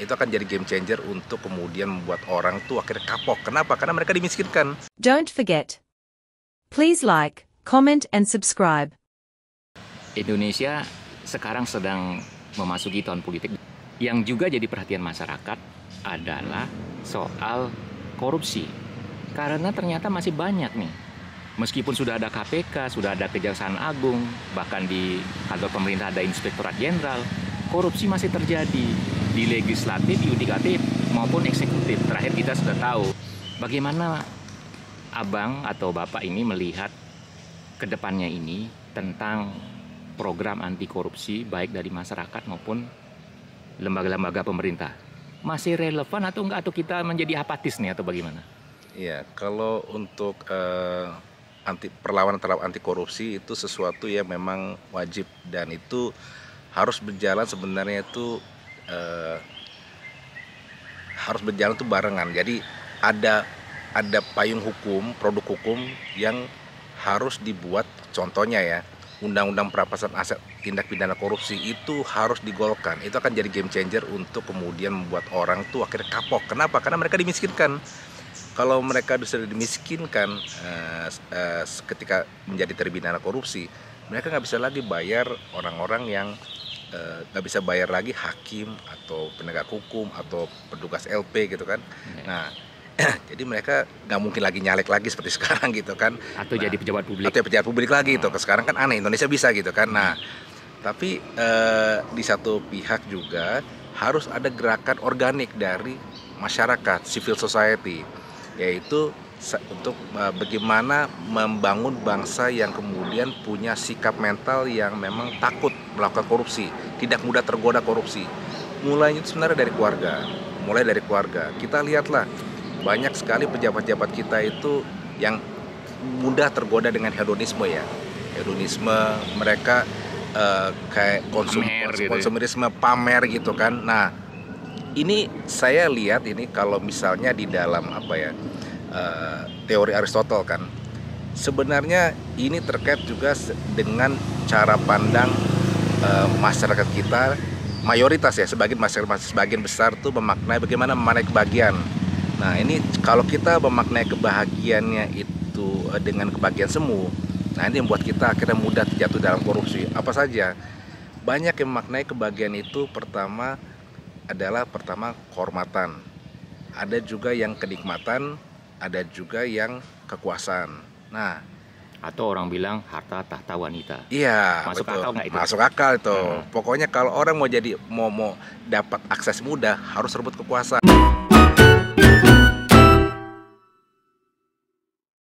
Itu akan jadi game changer untuk kemudian membuat orang tuh akhirnya kapok. Kenapa? Karena mereka dimiskinkan. Don't forget. Please like, comment, and subscribe. Indonesia sekarang sedang memasuki tahun politik. Yang juga jadi perhatian masyarakat adalah soal korupsi. Karena ternyata masih banyak nih. Meskipun sudah ada KPK, sudah ada Kejaksaan Agung, bahkan di kantor pemerintah ada Inspektorat Jenderal, korupsi masih terjadi di legislatif, yudikatif, maupun eksekutif. Terakhir kita sudah tahu bagaimana Abang atau Bapak ini melihat ke depannya ini tentang program anti korupsi baik dari masyarakat maupun lembaga-lembaga pemerintah. Masih relevan atau enggak, atau kita menjadi apatis nih atau bagaimana? Iya, kalau untuk perlawanan terhadap anti korupsi itu sesuatu yang memang wajib dan itu harus berjalan sebenarnya itu harus berjalan tuh barengan. Jadi ada payung hukum, produk hukum yang harus dibuat. Contohnya ya, Undang-Undang Perampasan Aset Tindak Pidana Korupsi itu harus digolkan. Itu akan jadi game changer untuk kemudian membuat orang tuh akhirnya kapok. Kenapa? Karena mereka dimiskinkan. Kalau mereka sudah dimiskinkan ketika menjadi terpidana korupsi, mereka nggak bisa lagi bayar orang-orang yang nggak bisa bayar lagi hakim atau penegak hukum atau petugas LP gitu kan. Nah, jadi mereka nggak mungkin lagi nyalek lagi seperti sekarang gitu kan. Atau jadi pejabat publik. Atau pejabat publik lagi gitu. Sekarang kan aneh, Indonesia bisa gitu kan. Nah, tapi di satu pihak juga harus ada gerakan organik dari masyarakat, civil society, yaitu untuk bagaimana membangun bangsa yang kemudian punya sikap mental yang memang takut melakukan korupsi, tidak mudah tergoda korupsi. Mulainya sebenarnya dari keluarga. Mulai dari keluarga. Kita lihatlah banyak sekali pejabat-pejabat kita itu yang mudah tergoda dengan hedonisme ya. Hedonisme mereka kayak konsumerisme pamer gitu kan. Nah, ini saya lihat ini kalau misalnya di dalam teori Aristotle kan, sebenarnya ini terkait juga dengan cara pandang masyarakat kita, mayoritas ya, sebagian besar tuh memaknai bagaimana memaknai kebahagiaan. Nah, ini kalau kita memaknai kebahagiaannya itu dengan kebahagiaan semu, nah ini membuat kita akhirnya mudah terjatuh dalam korupsi. Apa saja? Banyak yang memaknai kebahagiaan itu pertama kehormatan, ada juga yang kenikmatan, ada juga yang kekuasaan. Nah, atau orang bilang harta tahta wanita. Iya, masuk betul. Akal nggak itu? Masuk akal itu. Pokoknya kalau orang mau dapat akses mudah harus rebut kekuasaan.